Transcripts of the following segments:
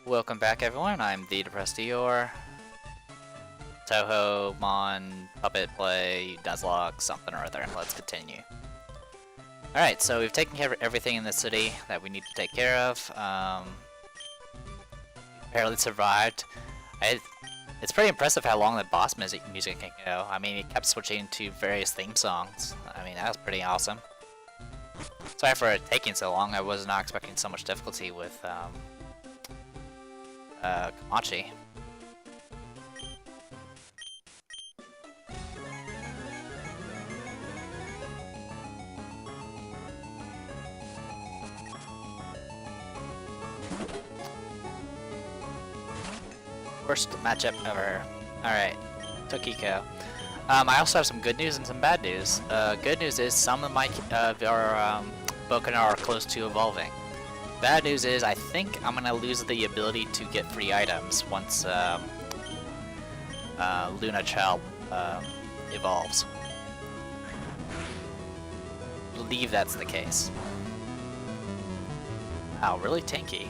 Welcome back, everyone. I'm the Depressed Eeyore. Touhou, Mon, Puppet Play, Nuzlocke, something or other. Let's continue. Alright, so we've taken care of everything in the city that we need to take care of. Barely survived. It's pretty impressive how long the boss music can go. I mean, it kept switching to various theme songs. I mean, that was pretty awesome. Sorry for it taking so long. I was not expecting so much difficulty with Komachi. Worst matchup ever. Alright, Tokiko. I also have some good news and some bad news. Good news is some of my Bokena are close to evolving. Bad news is I think I'm gonna lose the ability to get free items once Luna Child evolves. I believe that's the case. Wow, really tanky.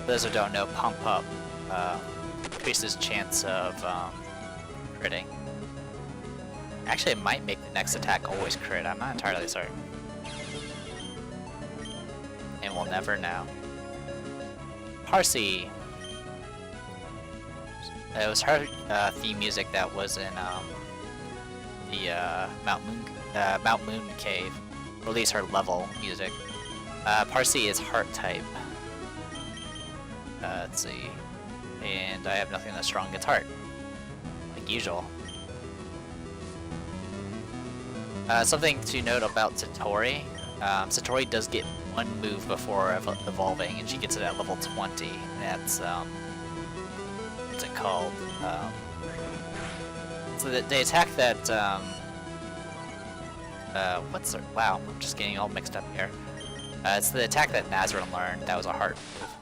For those who don't know, Pump Up increases chance of critting. Actually, it might make the next attack always crit. I'm not entirely certain. And we'll never know. Parsi. It was her theme music that was in the Mount Moon Cave, or at least her level music. Parsi is Heart type. Let's see. And I have nothing that's strong against Heart, like usual. Something to note about Satori. Satori does get one move before evolving, and she gets it at level 20. That's what's it called? So the attack that what's the, wow, I'm just getting all mixed up here. It's the attack that Nazrin learned. That was a Heart move.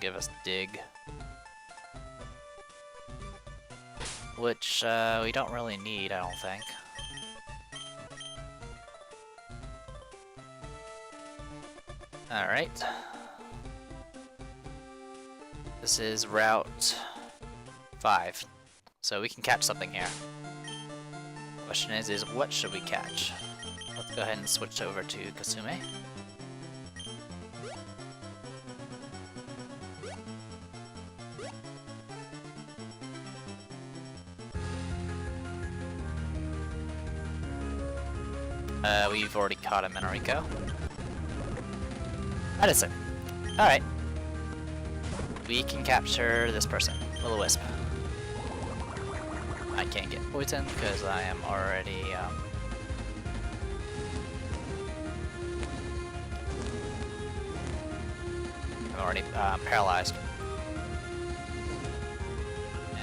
Give us dig, which we don't really need, I don't think. Alright. This is Route 5, so we can catch something here. Question is what should we catch? Let's go ahead and switch over to Kisume. We've already caught a Minoriko. Medicine. Alright. We can capture this person, Will-O-Wisp. I can't get poisoned because I am already paralyzed.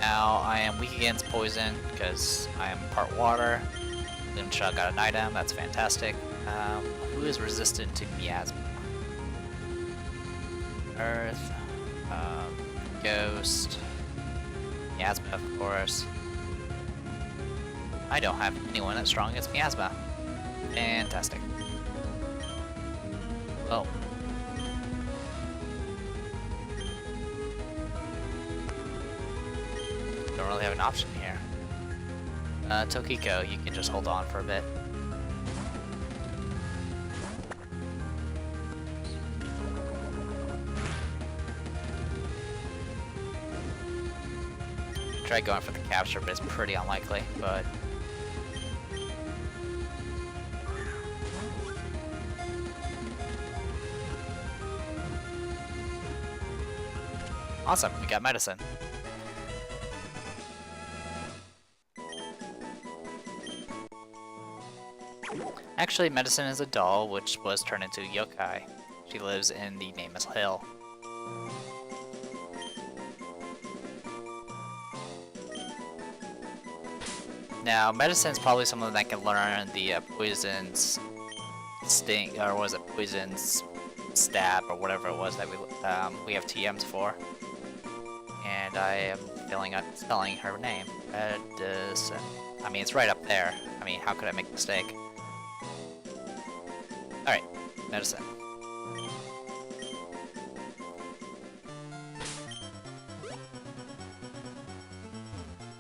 Now I am weak against poison because I am part water. Limcha got an item, that's fantastic. Who is resistant to miasma? Earth, Ghost, miasma, of course. I don't have anyone that's strong against miasma. Fantastic. Well. Don't really have an option here. Tokiko, you can just hold on for a bit. Try going for the capture, but it's pretty unlikely, but... Awesome, we got medicine. Actually, Medicine is a doll, which was turned into yokai. She lives in the Nameless Hill. Now, Medicine's probably someone that can learn the poisons sting, or was it poison stab, or whatever it was that we have TMs for. And I am failing at spelling her name. Edison. I mean, it's right up there. I mean, how could I make a mistake? Alright, medicine.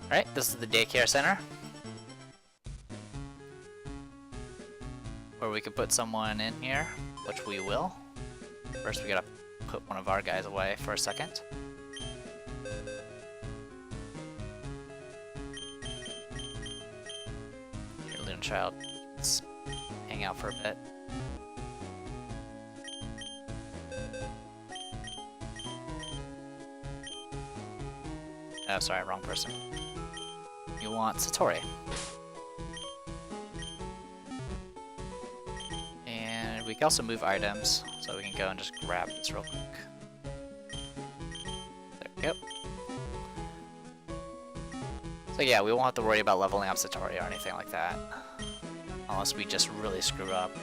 Alright, this is the daycare center. Where we could put someone in here, which we will. First we gotta put one of our guys away for a second. Your little child, let's hang out for a bit. Oh, sorry, wrong person. You want Satori. And we can also move items, so we can go and just grab this real quick. There we go. So yeah, we won't have to worry about leveling up Satori or anything like that. Unless we just really screw up.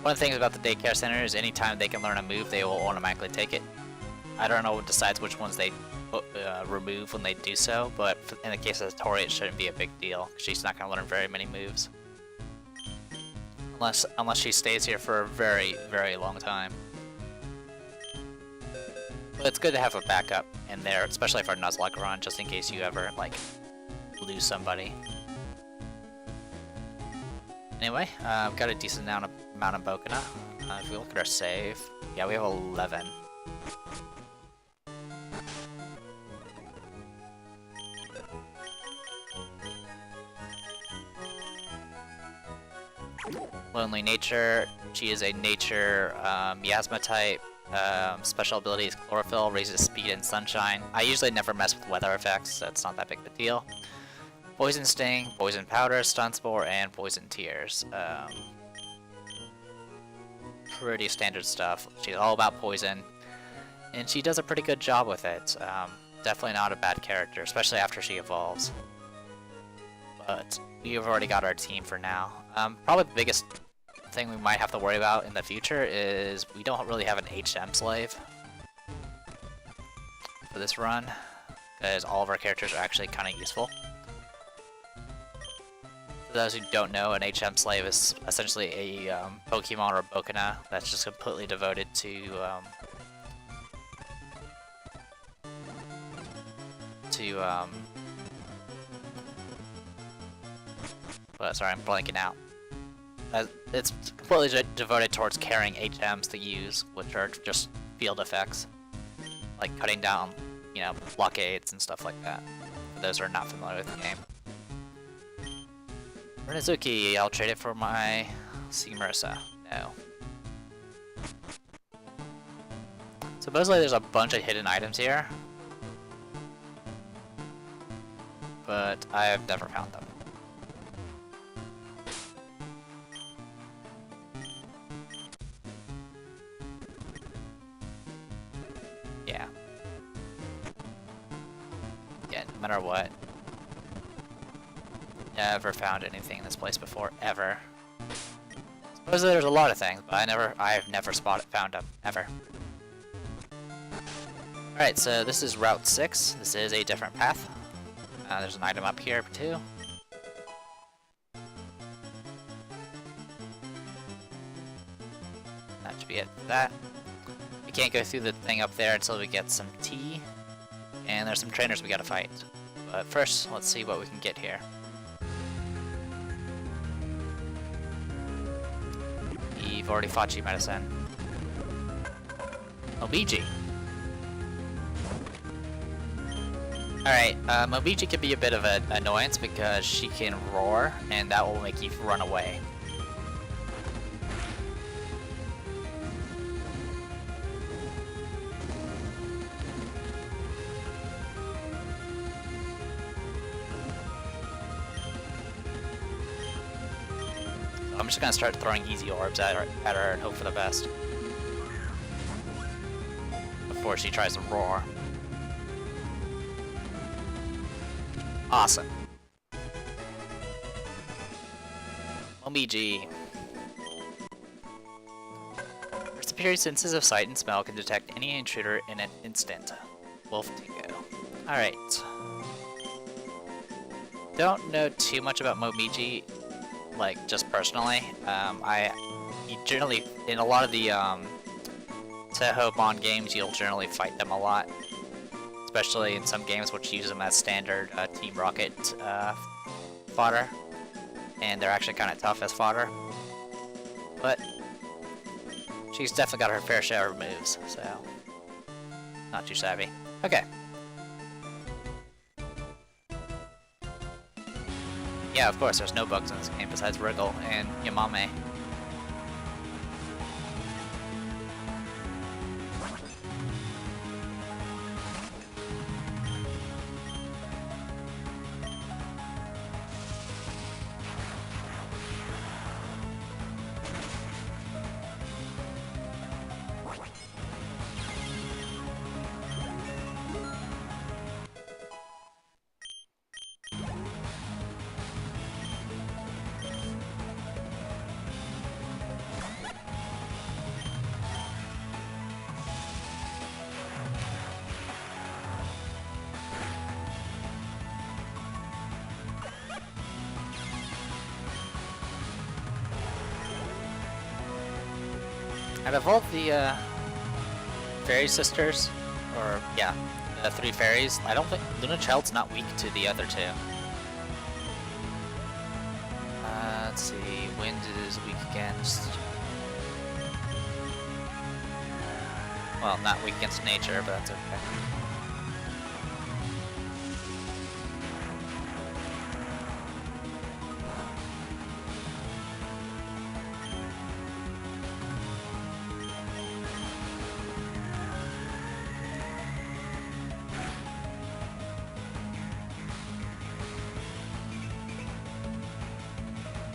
One of the things about the daycare center is anytime they can learn a move, they will automatically take it. I don't know what decides which ones they remove when they do so, but in the case of Satori, it shouldn't be a big deal. She's not going to learn very many moves. Unless she stays here for a very, very long time. But it's good to have a backup in there, especially for a Nuzlocke run, just in case you ever, like, lose somebody. Anyway, we've got a decent amount of Bokena. If we look at our save, yeah, we have 11. Lonely Nature. She is a Nature Miasma type. Special ability is Chlorophyll, raises speed and sunshine. I usually never mess with weather effects, so it's not that big of a deal. Poison Sting, Poison Powder, Stun Spore, and Poison Tears. Pretty standard stuff. She's all about poison, and she does a pretty good job with it. Definitely not a bad character, especially after she evolves. But we've already got our team for now. Probably the biggest thing we might have to worry about in the future is we don't really have an HM slave for this run, because all of our characters are actually kind of useful. For those who don't know, an HM slave is essentially a Pokemon or Bokena that's just completely devoted to sorry, I'm blanking out. It's completely devoted towards carrying HMs to use, which are just field effects, like cutting down, you know, blockades and stuff like that. For those who are not familiar with the game. Renizuki, I'll trade it for my Marissa. No. Supposedly there's a bunch of hidden items here, but I have never found them. Yeah. Yeah, no matter what. Never found anything in this place before, ever. Supposedly there's a lot of things, but I've never found them, ever. Alright, so this is Route 6. This is a different path. There's an item up here, too. That should be it for that. We can't go through the thing up there until we get some tea. And there's some trainers we gotta fight. But first, let's see what we can get here. You've already fought Medicine. Mobiji. Alright, Mobiji can be a bit of an annoyance because she can roar, and that will make you run away. I'm just gonna start throwing easy orbs at her and hope for the best. Before she tries to roar. Awesome. Momiji. Her superior senses of sight and smell can detect any intruder in an instant. Wolf Dingo. Alright. Don't know too much about Momiji, like, just personally. You generally, in a lot of the, Touhou Bond games, you'll generally fight them a lot. Especially in some games which use them as standard, Team Rocket, fodder. And they're actually kind of tough as fodder. But she's definitely got her fair share of moves, so not too savvy. Okay. Yeah, of course, there's no bugs in this game besides Wriggle and Yamame. Out of all the fairy sisters, or yeah, the 3 fairies, I don't think Luna Child's not weak to the other 2. Let's see, Wind is weak against. Well, not weak against nature, but that's okay.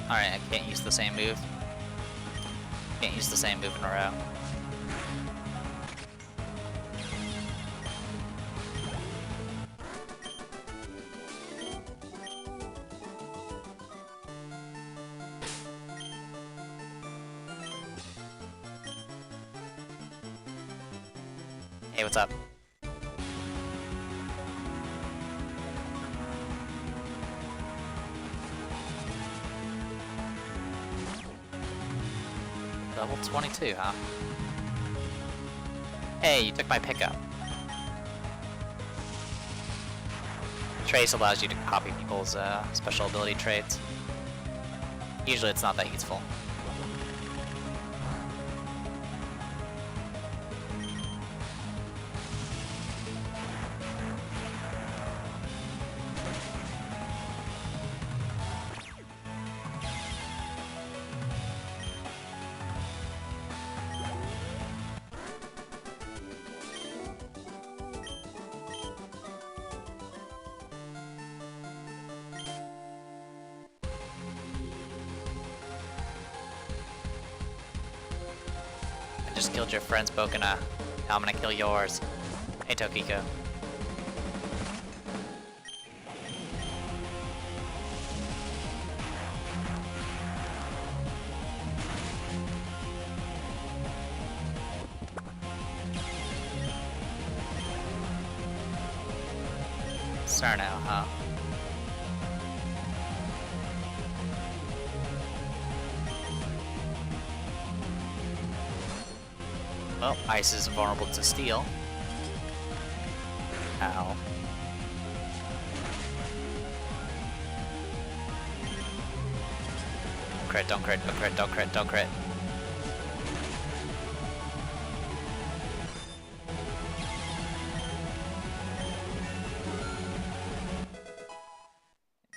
Alright, I can't use the same move. Can't use the same move in a row. Hey, what's up? Level 22, huh? Hey, you took my pickup. Trace allows you to copy people's special ability traits. Usually it's not that useful. Just killed your friend's Bokena. Now I'm gonna kill yours. Hey, Tokiko. Sarno, huh? Well, ice is vulnerable to steel. Ow. Crit, don't crit, don't crit, don't crit, don't crit.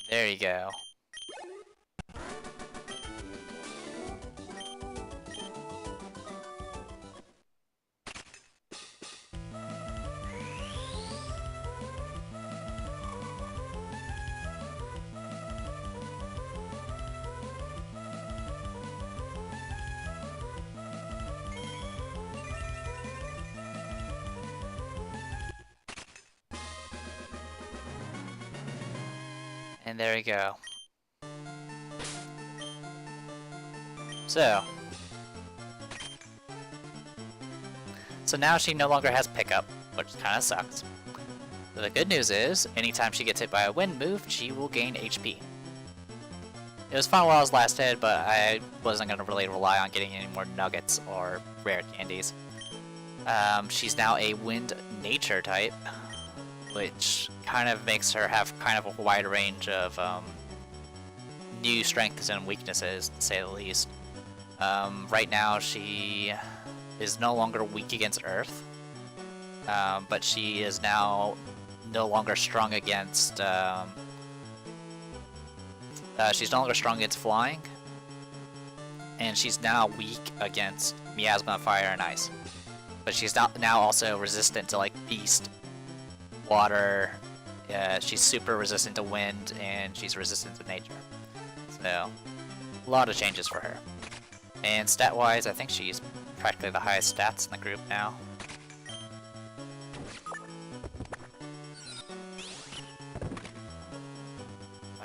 There you go. And there we go. So now she no longer has pickup, which kind of sucks. But the good news is, anytime she gets hit by a wind move, she will gain HP. It was fun while I was last hit, but I wasn't going to really rely on getting any more nuggets or rare candies. She's now a wind nature type, which kind of makes her have kind of a wide range of new strengths and weaknesses, to say the least. Right now, she is no longer weak against Earth, but she is now no longer strong against. She's no longer strong against flying, and she's now weak against miasma, fire, and ice. But she's now also resistant to like beast, water. She's super resistant to wind, and she's resistant to nature. So, a lot of changes for her. And stat-wise, I think she's practically the highest stats in the group now.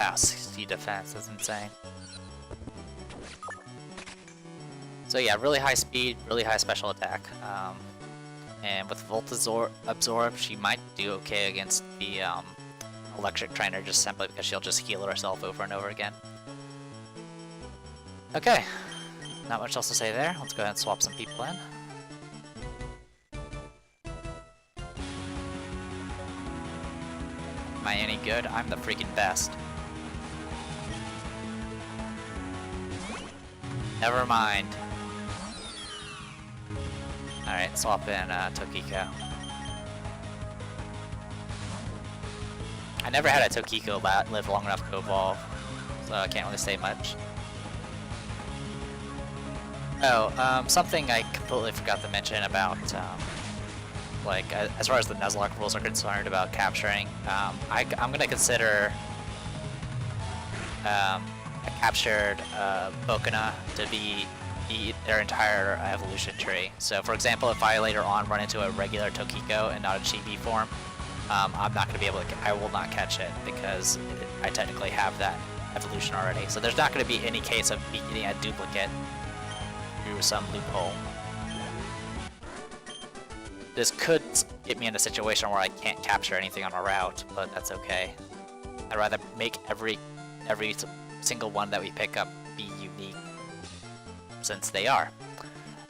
Wow, 60 defense, that's insane. So yeah, really high speed, really high special attack. And with Volt Absorb, she might do okay against the Electric Trainer, just simply because she'll just heal herself over and over again. Okay, not much else to say there. Let's go ahead and swap some people in. Am I any good? I'm the freaking best. Never mind. Alright, swap in Tokiko. I never had a Tokiko live long enough to evolve, so I can't really say much. Oh, something I completely forgot to mention about, like, as far as the Nuzlocke rules are concerned about capturing, I'm gonna consider, a captured, Bokena to be their entire evolution tree. So, for example, if I later on run into a regular Tokiko and not a chibi form, I'm not gonna be able to, I will not catch it, because I technically have that evolution already. So there's not gonna be any case of me getting a duplicate through some loophole. This could get me in a situation where I can't capture anything on a route, but that's okay. I'd rather make every single one that we pick up be unique, since they are.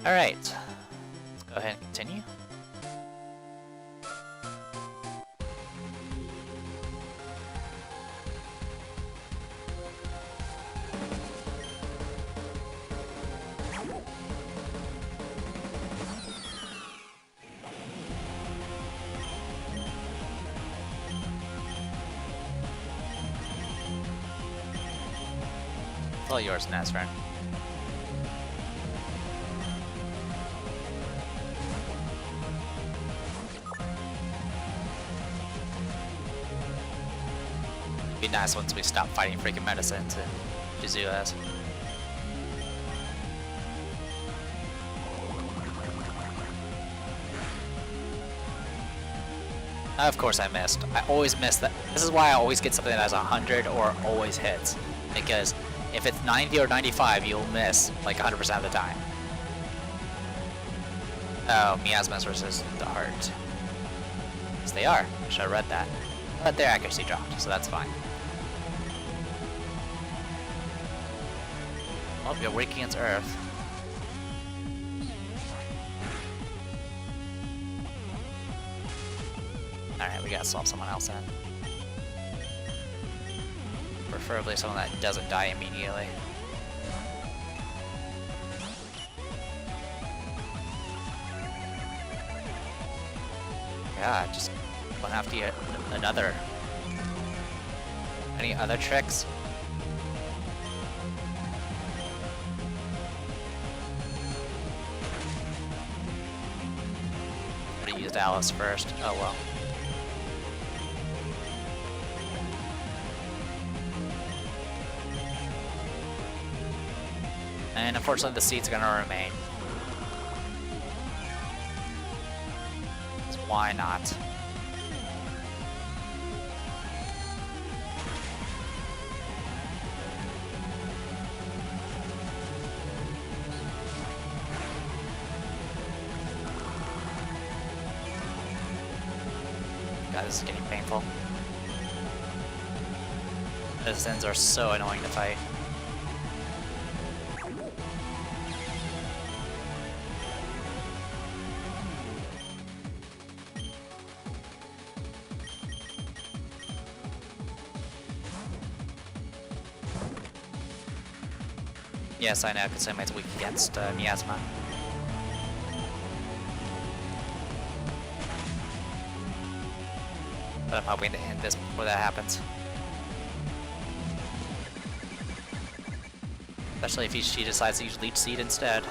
Alright, let's go ahead and continue. All yours, Nazrin. Be nice once we stop fighting freaking medicines and Shizuha's. Of course I missed. I always miss that. This is why I always get something that has 100 or always hits. Because if it's 90 or 95, you'll miss like 100% of the time. Oh, miasma's resistant to heart. Yes, they are. I should have read that. But their accuracy dropped, so that's fine. Oh, you're weak against Earth. Alright, we gotta swap someone else in. Preferably someone that doesn't die immediately. God, just went after you another. Any other tricks? Would've used Alice first. Oh well. And unfortunately the seed's gonna remain. Why not? God, this is getting painful. Those Zens are so annoying to fight. Yes, I know, Kisume's weak against Miasma. But I'm hoping to end this before that happens. Especially if she decides to use Leech Seed instead.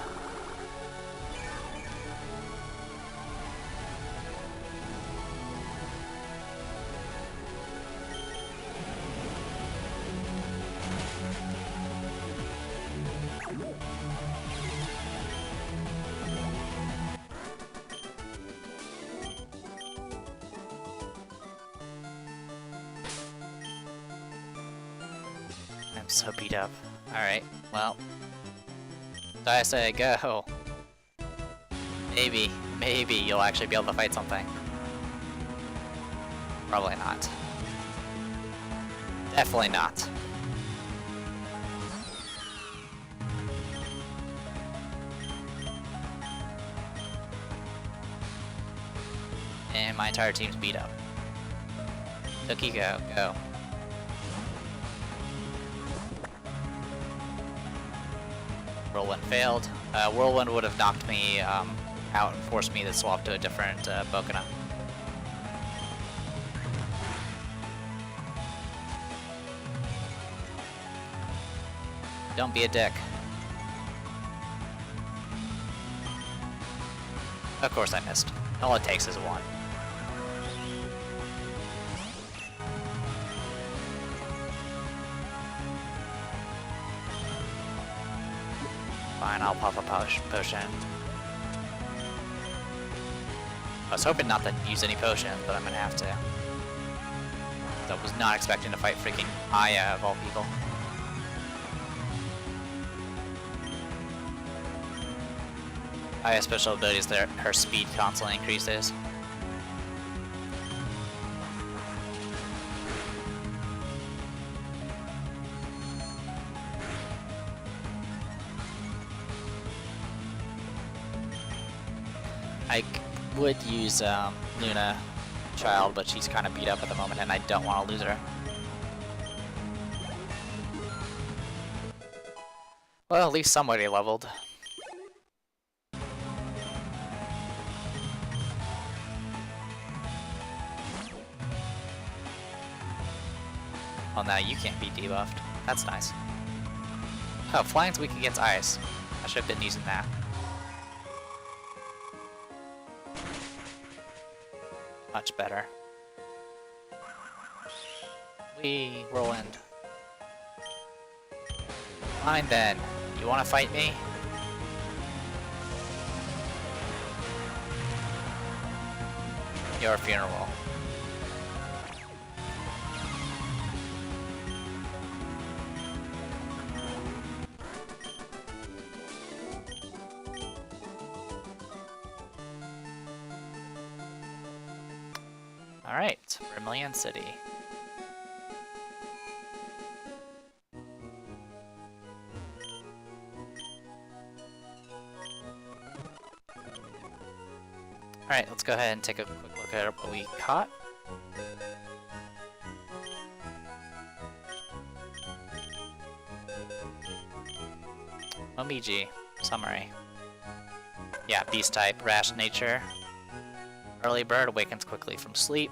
I'm so beat up. Alright, well. Daiyousei, go! Maybe you'll actually be able to fight something. Probably not. Definitely not. And my entire team's beat up. Tokiko, go. Whirlwind failed. Whirlwind would have knocked me out and forced me to swap to a different Bokena. Don't be a dick. Of course I missed. All it takes is one. Fine, I'll pop a potion. I was hoping not to use any potions, but I'm gonna have to. I was not expecting to fight freaking Aya of all people. Aya's special ability is that her speed constantly increases. I would use Luna Child, but she's kind of beat up at the moment and I don't want to lose her. Well, at least somebody leveled. Well, now you can't be debuffed. That's nice. Oh, flying's weak against ice. I should have been using that. Much better. Wee, Whirlwind. Fine then. You wanna fight me? Your funeral. Alright, Vermilion City. Alright, let's go ahead and take a quick look at what we caught. Momiji, summary. Yeah, beast type, rash nature. Early bird awakens quickly from sleep.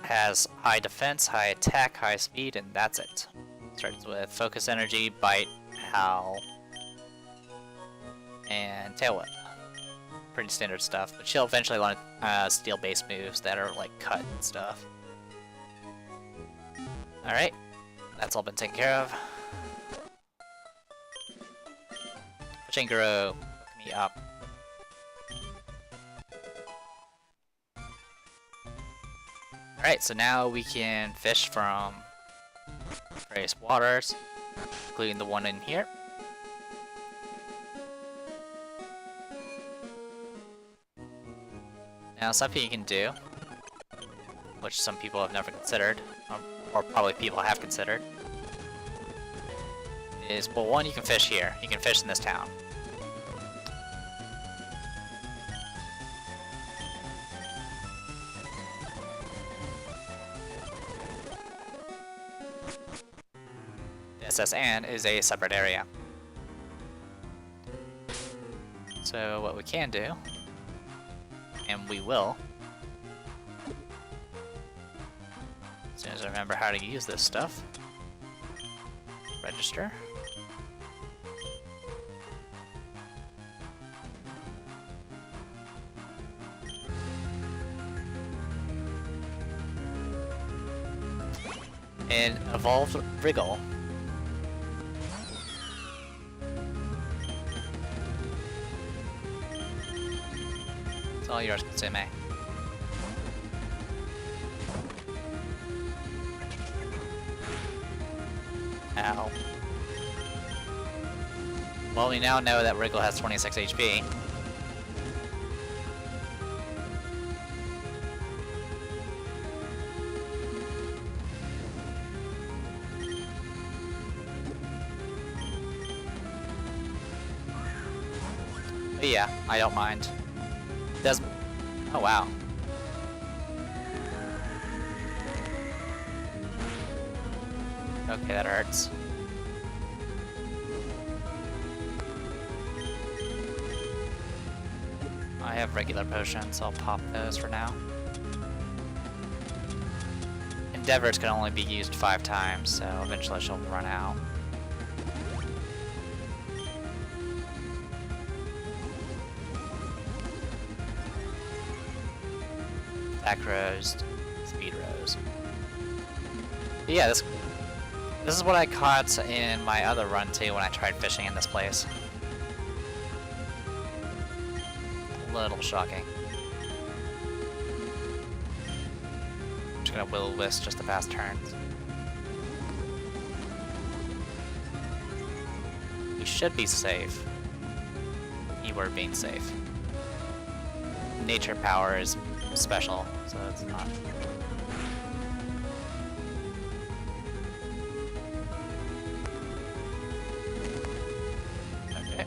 Has high defense, high attack, high speed, and that's it. Starts with focus energy, bite, howl, and tail whip. Pretty standard stuff, but she'll eventually learn steel base moves that are like cut and stuff. Alright, that's all been taken care of. Pachingaro, hook me up. Alright, so now we can fish from various waters, including the one in here. Now something you can do which some people have never considered, or probably people have considered, is, well, one, you can fish here. You can fish in this town. The SS Anne is a separate area. So what we can do, and we will, as soon as I remember how to use this stuff, register. And evolved Wriggle. It's all yours, Kisume. Ow. Well, we now know that Wriggle has 26 HP. But yeah, I don't mind. Does... Oh wow. Okay, that hurts. I have regular potions, so I'll pop those for now. Endeavors can only be used 5 times, so eventually she'll run out. Attack rose, speed rose. But yeah, this is what I caught in my other run too when I tried fishing in this place. A little shocking. I'm just gonna will-o-wisp just to pass turns. We should be safe. Keyword being safe. Nature power is special, so it's not. Okay.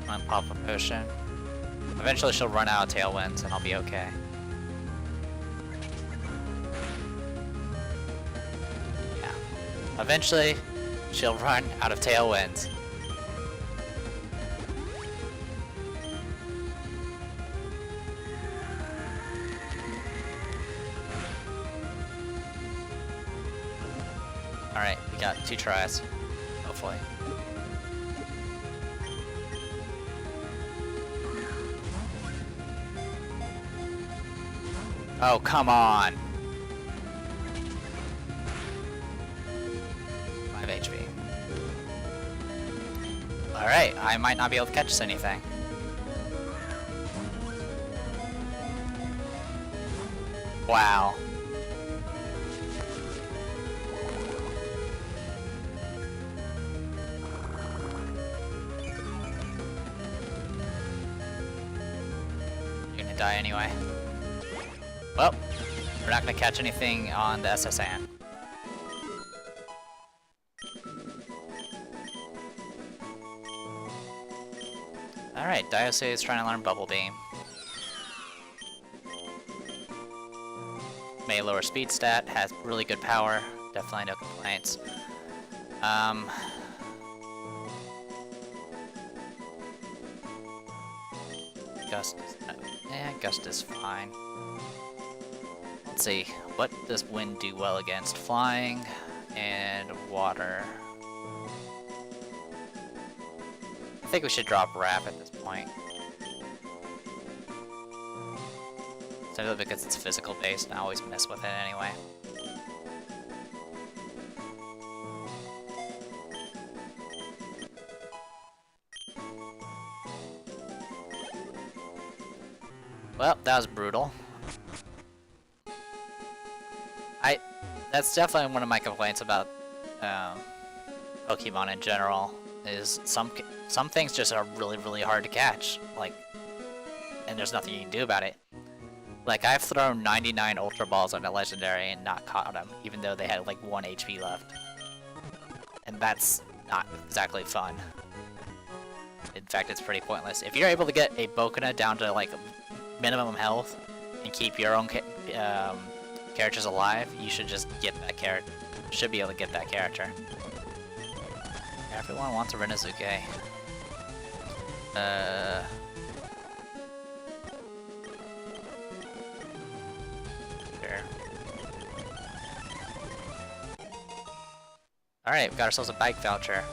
I'm gonna pop a potion. Eventually she'll run out of tailwinds and I'll be okay. Yeah. Eventually she'll run out of tailwinds. Alright, we got 2 tries, hopefully. Oh, come on! 5 HP. Alright, I might not be able to catch anything. Wow. Die anyway. Well, we're not gonna catch anything on the SS Anne. Alright, Daiyousei is trying to learn Bubble Beam. May lower speed stat, has really good power, definitely no complaints. Gust is no. Yeah, Gust is fine. Let's see, what does Wind do well against? Flying and water. I think we should drop Wrap at this point. Simply because it's physical based and I always mess with it anyway. Well, that was brutal. That's definitely one of my complaints about Pokemon in general, is some things just are really, really hard to catch, like, and there's nothing you can do about it. Like, I've thrown 99 Ultra Balls on a Legendary and not caught them, even though they had, like, 1 HP left. And that's not exactly fun. In fact, it's pretty pointless. If you're able to get a Bokena down to, like, minimum health and keep your own characters alive, you should just get that character. Should be able to get that character. Everyone wants a Rinnezuke. Sure. Alright, we got ourselves a bike voucher.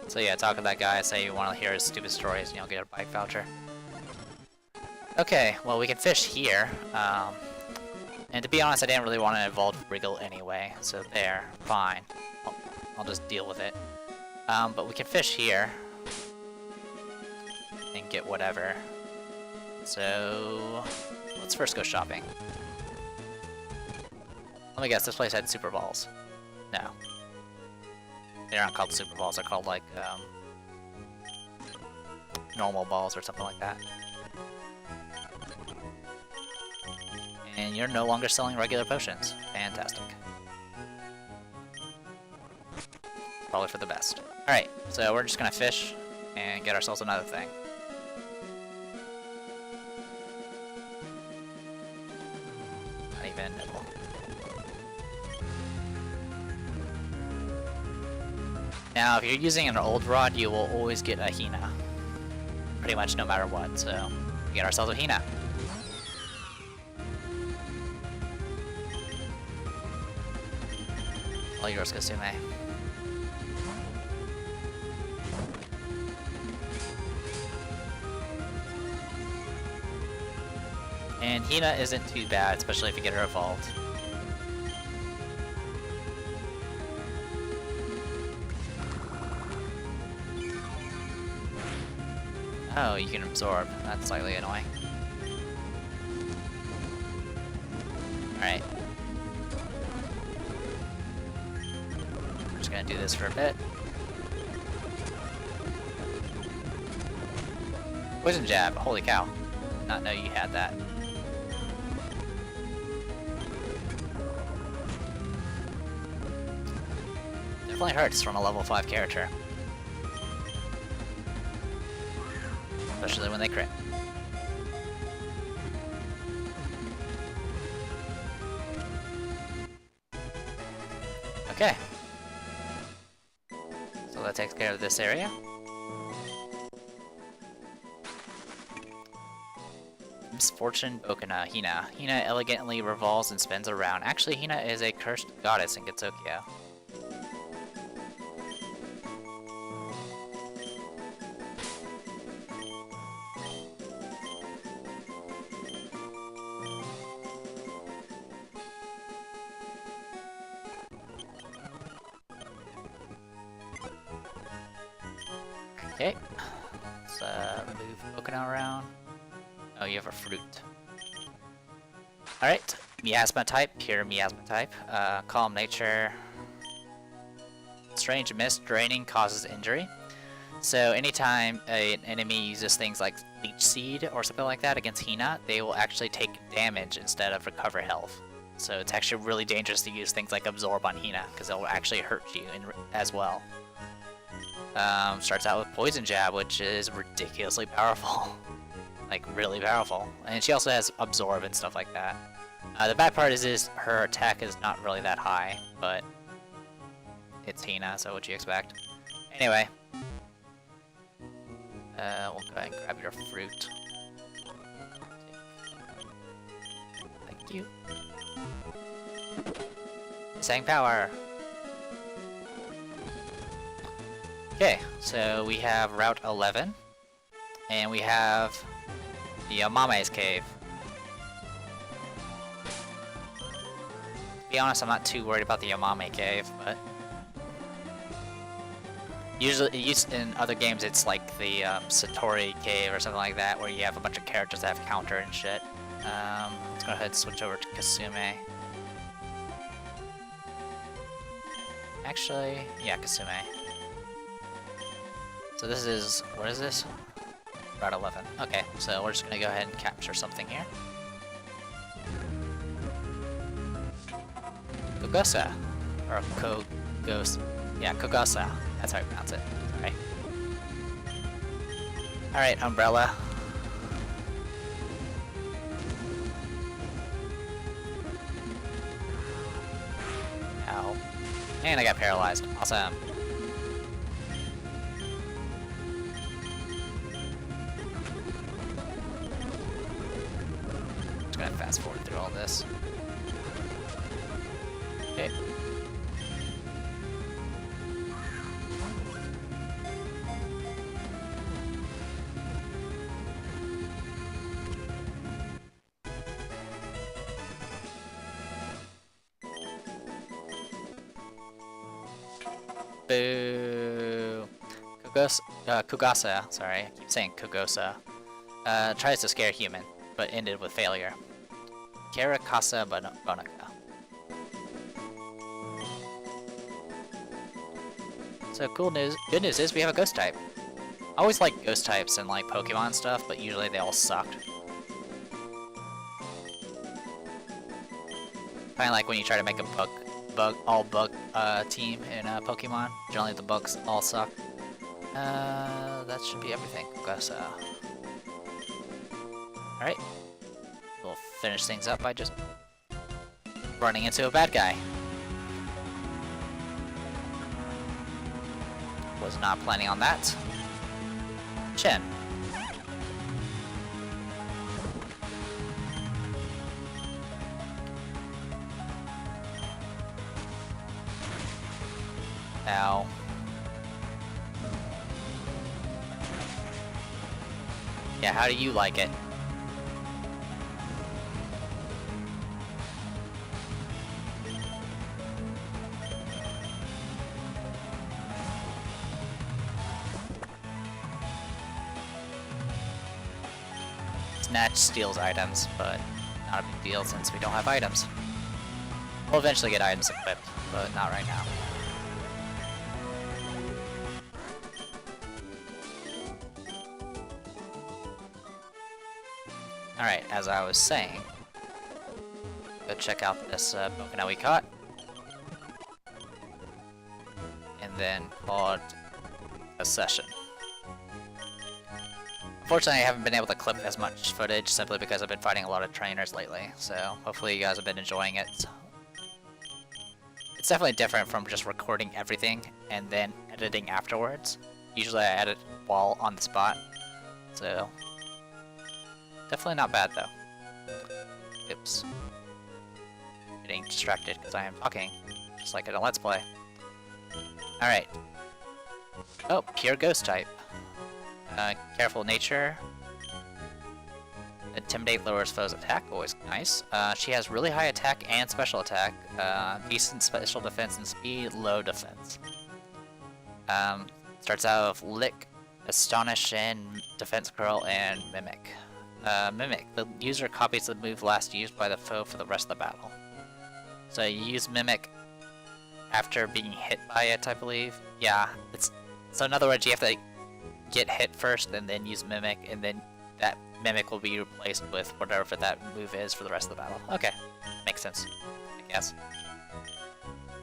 So yeah, talk to that guy, say you want to hear his stupid stories, and you'll get a bike voucher. Okay, well we can fish here. And to be honest, I didn't really want to evolve Wriggle anyway, so there, fine. I'll just deal with it. But we can fish here. And get whatever. So, let's first go shopping. Let me guess, this place had Super Balls. No. They're not called Super Balls, they're called like, normal balls or something like that. And you're no longer selling regular potions. Fantastic. Probably for the best. Alright, so we're just gonna fish and get ourselves another thing. Not even a nibble. Now, if you're using an old rod, you will always get a Hina. Pretty much no matter what, so we get ourselves a Hina. All yours, Kisume. And Hina isn't too bad, especially if you get her evolved. Oh, you can absorb. That's slightly annoying. Alright. Just gonna do this for a bit. Poison Jab, holy cow. Did not know you had that. Definitely hurts from a level 5 character. Especially when they crit. Okay. So that takes care of this area. Misfortune Bokena, Hina. Hina elegantly revolves and spins around. Actually, Hina is a cursed goddess in Getsokyo. Okay, let's move Bokena around. Oh, you have a fruit. Alright, Miasma type, pure Miasma type. Calm nature. Strange mist, draining, causes injury. So anytime an enemy uses things like Leech Seed or something like that against Hina, they will actually take damage instead of recover health. So it's actually really dangerous to use things like Absorb on Hina, because it will actually hurt you as well. Starts out with Poison Jab, which is ridiculously powerful. Like, really powerful. And she also has Absorb and stuff like that. The bad part is her attack is not really that high, but it's Hina, so what you expect. Anyway. We'll go ahead and grab your fruit. Thank you. Sang power! Okay, so we have Route 11, and we have the Yamame's Cave. To be honest, I'm not too worried about the Yamame Cave, but usually in other games it's like the Satori Cave or something like that, where you have a bunch of characters that have counter and shit. Let's go ahead and switch over to Kisume. Actually, yeah, Kisume. So this is, what is this? Route 11. Okay, so we're just gonna go ahead and capture something here. Kogosa. Or Kogos. Yeah, Kogosa. That's how you pronounce it. Sorry. Alright, Umbrella. Ow. And I got paralyzed. Awesome. Just gonna fast forward through all this. Okay. Boo. Kugasa, sorry, I keep saying Kugosa, tries to scare human, but ended with failure. Karakasa Bonaka. So good news is we have a ghost type. I always like ghost types in like Pokemon stuff, but usually they all sucked. Kinda like when you try to make a all-bug team in Pokemon. Generally the bugs all suck. That should be everything. Alright. We'll finish things up by just running into a bad guy. Was not planning on that. Chen. Ow. Yeah, how do you like it? Snatch steals items, but not a big deal since we don't have items. We'll eventually get items equipped, but not right now. Alright, as I was saying, go check out this Bokena we caught. And then call it a session. Unfortunately, I haven't been able to clip as much footage simply because I've been fighting a lot of trainers lately, so hopefully you guys have been enjoying it. It's definitely different from just recording everything and then editing afterwards. Usually I edit while on the spot, so definitely not bad though. Oops. Getting distracted because I am talking, just like in a Let's Play. Alright. Oh, pure ghost type. Careful nature. Intimidate lowers foes' attack, always nice. She has really high attack and special attack. Decent special defense and speed, low defense. Starts out with Lick, Astonish, and Defense Curl, and Mimic. Mimic. The user copies the move last used by the foe for the rest of the battle. So you use Mimic after being hit by it, I believe. Yeah, so in other words, you have to get hit first and then use Mimic, and then that Mimic will be replaced with whatever that move is for the rest of the battle. Okay, makes sense, I guess.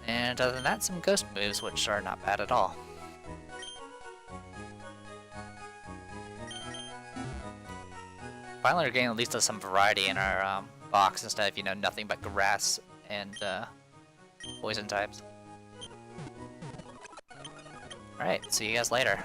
And other than that, some ghost moves, which are not bad at all. Finally, we're getting at least some variety in our box instead of, you know, nothing but grass and poison types. Alright, see you guys later.